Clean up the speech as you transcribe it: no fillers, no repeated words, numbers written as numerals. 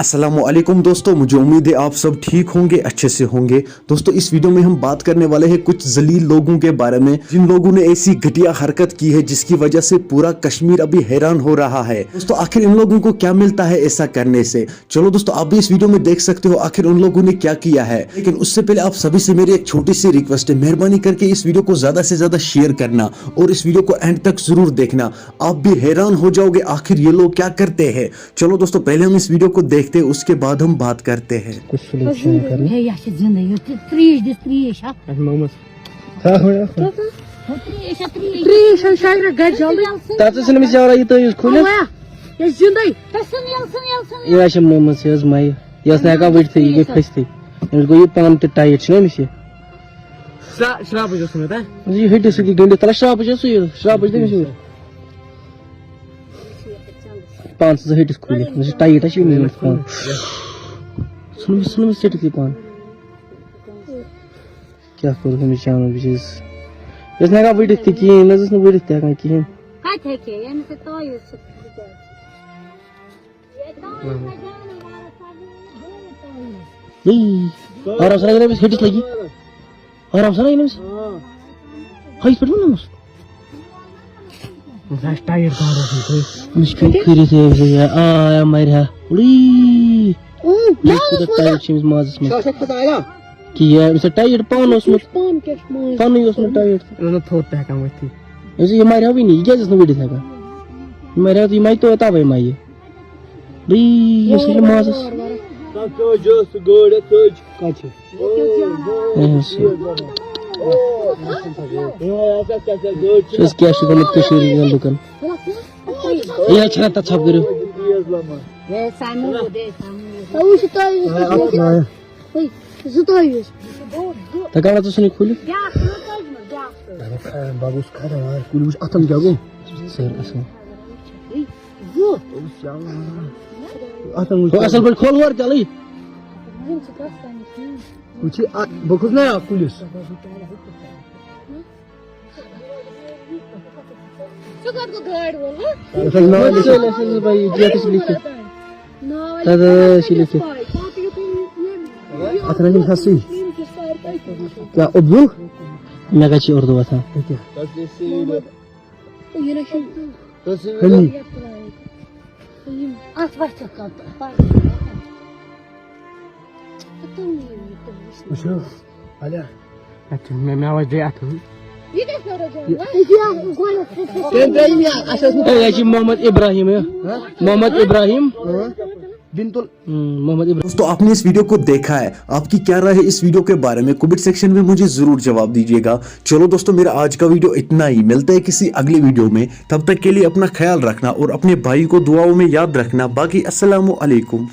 अस्सलामुअलैकुम दोस्तों, मुझे उम्मीद है आप सब ठीक होंगे, अच्छे से होंगे। दोस्तों इस वीडियो में हम बात करने वाले हैं कुछ जलील लोगों के बारे में, जिन लोगों ने ऐसी घटिया हरकत की है जिसकी वजह से पूरा कश्मीर अभी हैरान हो रहा है। दोस्तों आखिर इन लोगों को क्या मिलता है ऐसा करने से? चलो दोस्तों आप भी इस वीडियो में देख सकते हो आखिर उन लोगों ने क्या किया है। लेकिन उससे पहले आप सभी से मेरी एक छोटी सी रिक्वेस्ट है, मेहरबानी करके इस वीडियो को ज्यादा से ज्यादा शेयर करना और इस वीडियो को एंड तक जरूर देखना। आप भी हैरान हो जाओगे आखिर ये लोग क्या करते हैं। चलो दोस्तों पहले हम इस वीडियो को देखते हैं, उसके बाद हम बात करते हैं। कुछ सॉल्यूशन करना क्या करूँ मैं चाहूँ बिचेस इसने का वीडियो थी कि नजर वीडियो था कि काय थे के यानी से तो ये और अवसर के लिए हिट लगी और अवसर के लिए हाई स्पीड में मस्त टायर कहाँ रखी कोई मुश्किल खरी थे आया मेरा उड़ी टायर चेंज माज़ में कि ये उसे टायर पान उसमें पान नहीं उसमें टायर उन्होंने थोड़ा है काम थी ऐसे ये मारा भी नहीं क्या जिसने वीडियो था का मेरा तो ये तो होता भाई माई री ये से माज़ तो जो गोड़ तो काचे इस क्या शुगर में कश्मीरी का दुकान ये अच्छा था छाप करो ये सामू दे सामू ओ सुताई तकाला तो सुनी खुली क्या बाबू खा रहा है कुल उस अतम क्या गो सर असो जो अतम असल पर खोल वर चली कुछ बखुस ना पुलिस सुगर को गाड़ बोल असल ना असल भाई जेटिस लिखे दादा लिखे अतना नहीं हंसी क्या अबू मैं कच्ची उर्दू बता ये ना हली आज बात कर وشو هلا ما وجدي اتو محمد ابراہیم محمد ابراہیم दोस्तों आपने इस वीडियो को देखा है, आपकी क्या राय है इस वीडियो के बारे में कमेंट सेक्शन में मुझे जरूर जवाब दीजिएगा। चलो दोस्तों मेरा आज का वीडियो इतना ही, मिलते हैं किसी अगली वीडियो में, तब तक के लिए अपना ख्याल रखना और अपने भाई को दुआओं में याद रखना। बाकी अस्सलामु अलैकुम।